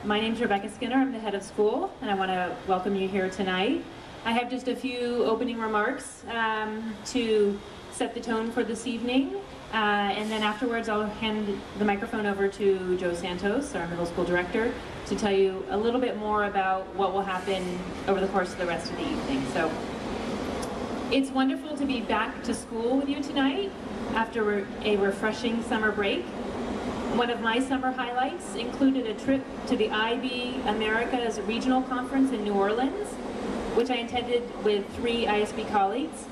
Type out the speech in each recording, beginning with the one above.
My name's Rebecca Skinner. I'm the head of school, and I want to welcome you here tonight. I have just a few opening remarks to set the tone for this evening, and then afterwards I'll hand the microphone over to Joe Santos, our middle school director, to tell you a little bit more about what will happen over the course of the rest of the evening. So it's wonderful to be back to school with you tonight after a refreshing summer break. One of my summer highlights included a trip to the IB Americas Regional Conference in New Orleans, which I attended with 3 ISB colleagues.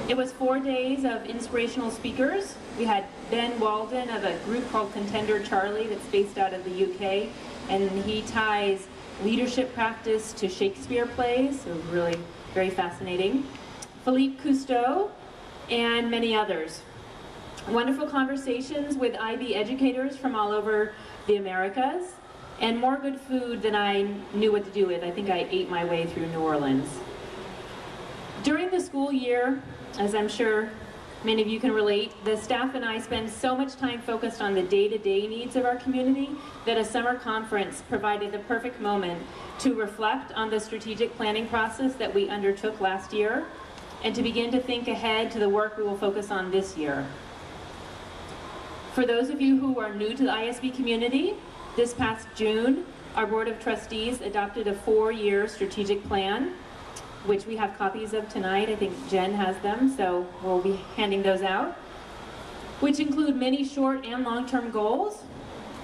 It was 4 days of inspirational speakers. We had Ben Walden of a group called Contender Charlie that's based out of the UK, and he ties leadership practice to Shakespeare plays, so really very fascinating. Philippe Cousteau, and many others. Wonderful conversations with IB educators from all over the Americas, and more good food than I knew what to do with. I think I ate my way through New Orleans. During the school year, as I'm sure many of you can relate, the staff and I spend so much time focused on the day-to-day needs of our community that a summer conference provided the perfect moment to reflect on the strategic planning process that we undertook last year and to begin to think ahead to the work we will focus on this year. For those of you who are new to the ISB community, this past June, our Board of Trustees adopted a 4-year strategic plan, which we have copies of tonight. I think Jen has them, so we'll be handing those out, which include many short and long-term goals,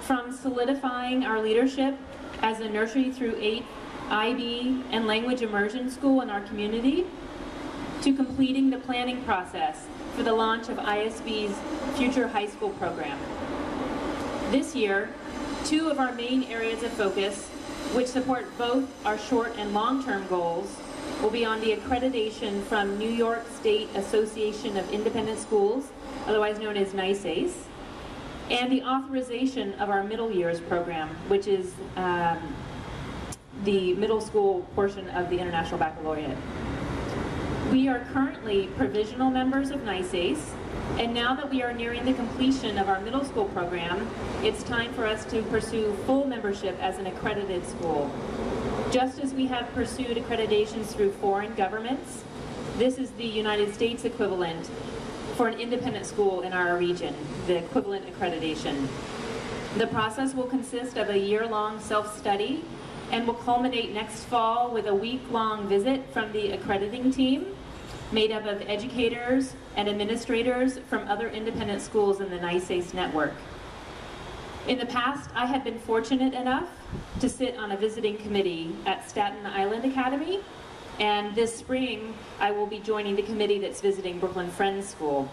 from solidifying our leadership as a nursery through 8 IB and language immersion school in our community, to completing the planning process for the launch of ISB's future high school program. This year, 2 of our main areas of focus, which support both our short and long-term goals, will be on the accreditation from New York State Association of Independent Schools, otherwise known as NYSACE, and the authorization of our middle years program, which is the middle school portion of the International Baccalaureate. We are currently provisional members of NYSACE, and now that we are nearing the completion of our middle school program, it's time for us to pursue full membership as an accredited school. Just as we have pursued accreditations through foreign governments, this is the United States equivalent for an independent school in our region, the equivalent accreditation. The process will consist of a year-long self-study and will culminate next fall with a week-long visit from the accrediting team, made up of educators and administrators from other independent schools in the NYSACE network. In the past, I have been fortunate enough to sit on a visiting committee at Staten Island Academy, and this spring I will be joining the committee that's visiting Brooklyn Friends School.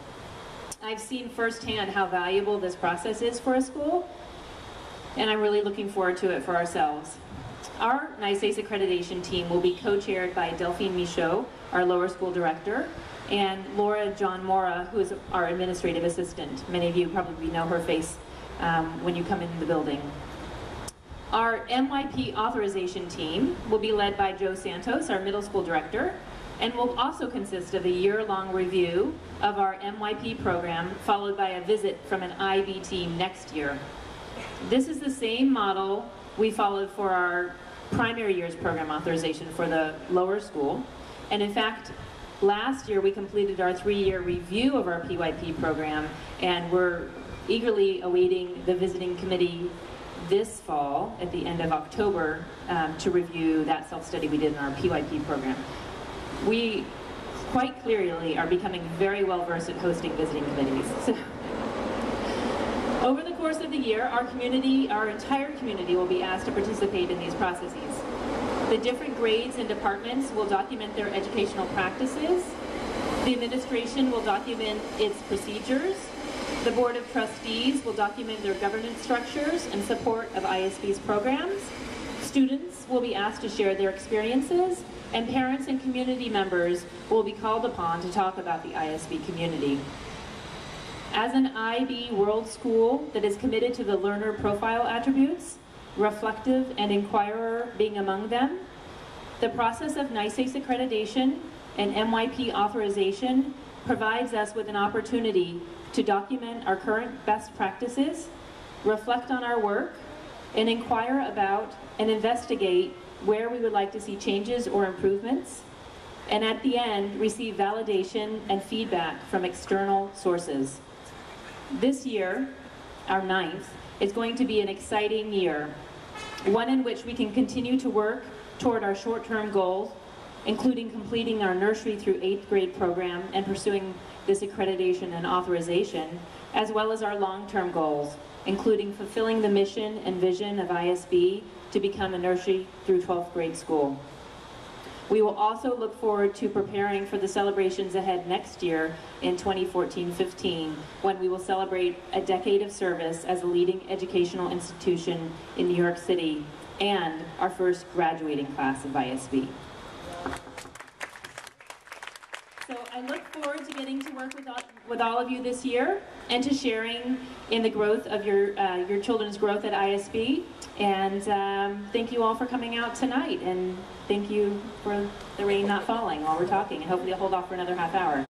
I've seen firsthand how valuable this process is for a school, and I'm really looking forward to it for ourselves. Our NYSACE accreditation team will be co-chaired by Delphine Michaud, our lower school director, and Laura John Mora, who is our administrative assistant. Many of you probably know her face when you come into the building. Our NYP Authorization Team will be led by Joe Santos, our middle school director, and will also consist of a year-long review of our NYP program, followed by a visit from an IB team next year. This is the same model we followed for our primary year's program authorization for the lower school. And in fact, last year we completed our 3-year review of our PYP program, and we're eagerly awaiting the visiting committee this fall at the end of October to review that self-study we did in our PYP program. We quite clearly are becoming very well versed at hosting visiting committees. So, over the course of the year, our entire community will be asked to participate in these processes. The different grades and departments will document their educational practices. The administration will document its procedures. The Board of Trustees will document their governance structures and support of ISB's programs. Students will be asked to share their experiences, and parents and community members will be called upon to talk about the ISB community. As an IB World School that is committed to the learner profile attributes, reflective and inquirer being among them, the process of NYSACE accreditation and NYP authorization provides us with an opportunity to document our current best practices, reflect on our work, and inquire about and investigate where we would like to see changes or improvements, and at the end, receive validation and feedback from external sources. This year, our 9th, is going to be an exciting year, one in which we can continue to work toward our short-term goals, including completing our nursery through 8th grade program and pursuing this accreditation and authorization, as well as our long-term goals, including fulfilling the mission and vision of ISB to become a nursery through 12th grade school. We will also look forward to preparing for the celebrations ahead next year in 2014-15, when we will celebrate a decade of service as a leading educational institution in New York City and our first graduating class of ISB. So I look forward to getting to work with all of you this year and to sharing in the growth of your children's growth at ISB. And thank you all for coming out tonight, and thank you for the rain not falling while we're talking, and hopefully I'll hold off for another half hour.